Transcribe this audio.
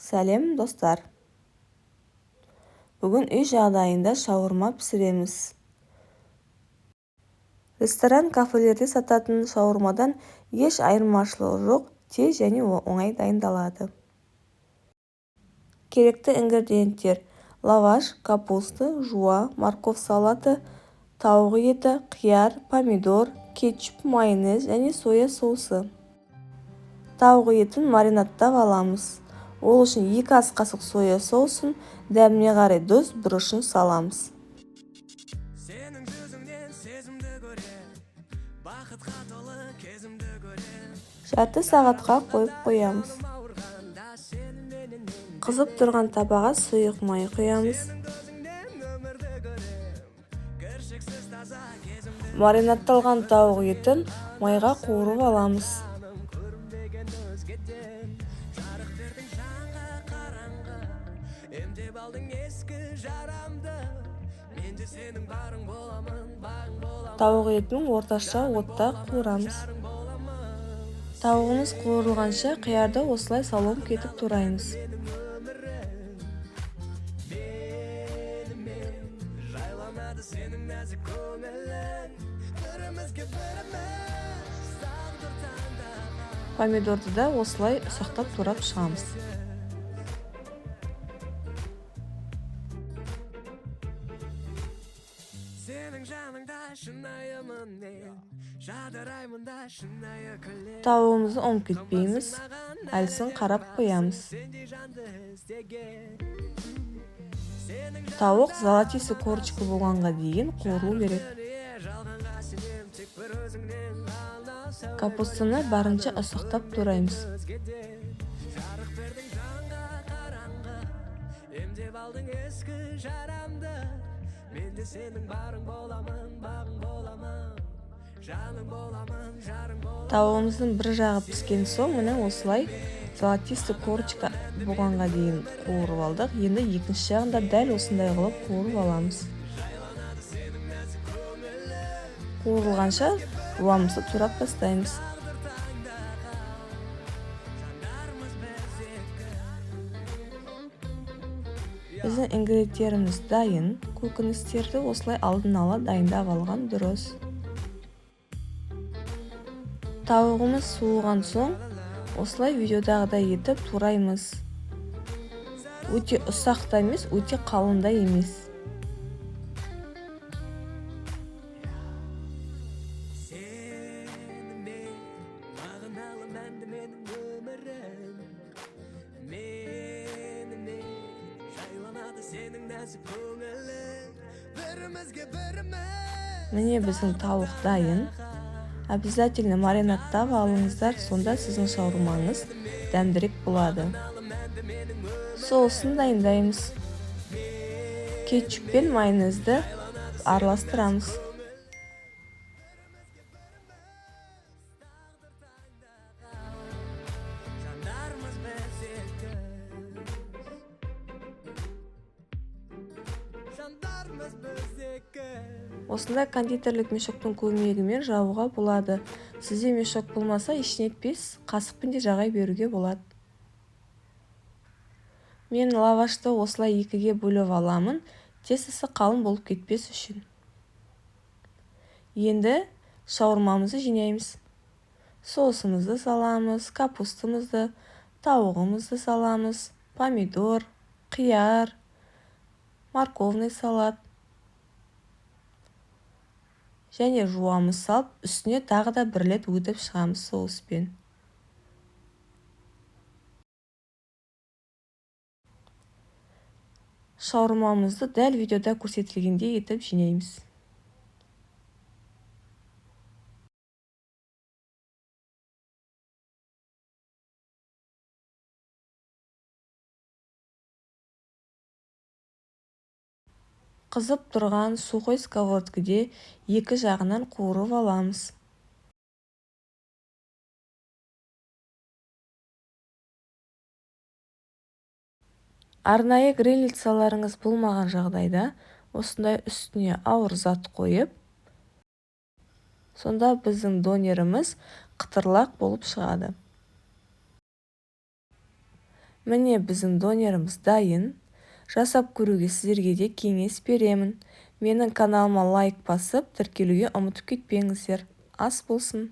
Сәлем достар. Бүгін үй жағдайында шаурма пісіреміз. Ресторан, кафелерде сататын шаурмадан еш айырмашылығы жоқ, тез және оңай дайындалады. Керекті ингредиенттер: лаваш, капуста, жуа, морковь салаты, тауық еті, қияр, помидор, кетчуп, майонез және соя соусы. Тауық етін маринадтап аламыз. Ол үшін 2 ас қасық соя соусын, дәміне қарай тұз, бұрышын саламыз. Жарты сағатқа қойып қоямыз. Қызып тұрған табаға сұйық май құямыз. Маринадталған тауық етін майға қуырып аламыз. Тауық етін орташа отта қуырамыз. Тауығымыз қуырылғанша қиярды осылай салом кетіп тураймыз. Помидорды да осылай ұсақтап турап шығамыз. Тауығымызды оңып кетпейміз, әлсін қарап қоямыз. Тауық золотисті корочка болғанға дейін қуырылу керек. Капустаны барынша ұсақтап тураймыз. Тауығымыздың бір жағы піскен соң, міне осылай золотисті корочка болғанға дейін қуырып алдық. Енді екінші жағында дәл осындай қылып қуырып аламыз. Қуырылғанша жуамызды турап тастаймыз. Біздің ингредиенттеріміз дайын. Көкөністерді осылай алдын ала дайындап алған дұрыс. Тауығымыз суыған соң, осылай видеодағыдай етіп тураймыз. Өте ұсақ та емес, өте қалың да емес. Міне біздің тауық дайын. Обязательно маринадтап алыңыздар, сонда сіздің шаурмаңыз дәмдірек болады. Соусын дайындаймыз. Кетчуп пен майонезді араластырамыз. Осындай кондитерлік мешоктың көмегімен жабуға болады. Сізде мешок болмаса, ішіне етпес, қасықпен де жағай беруге болады. Мен лавашты осылай 2-ге бөліп аламын, тестісі қалың болып кетпес үшін. Енді шаурмамызды жинаймыз. Соусымызды саламыз, капустамызды, тауығымызды саламыз, помидор, қияр, морковный салат және жуамыз салып, үстіне тағы да бір рет өтіп шығамыз соуспен. Шаурмамызды дәл видеода көрсетілгендей етіп жинаймыз. Қызып тұрған сухой сковородкіде 2 жағынан қуырып аламыз. Арнайы грилицаларыңыз болмаған жағдайда, осындай үстіне ауыр зат қойып, сонда біздің донеріміз қытырлақ болып шығады. міне біздің донеріміз дайын. Жасап көруге сіздерге де кеңес беремін. Менің каналыма лайк басып тіркелуге ұмытып кетпеңіздер. Ас болсын.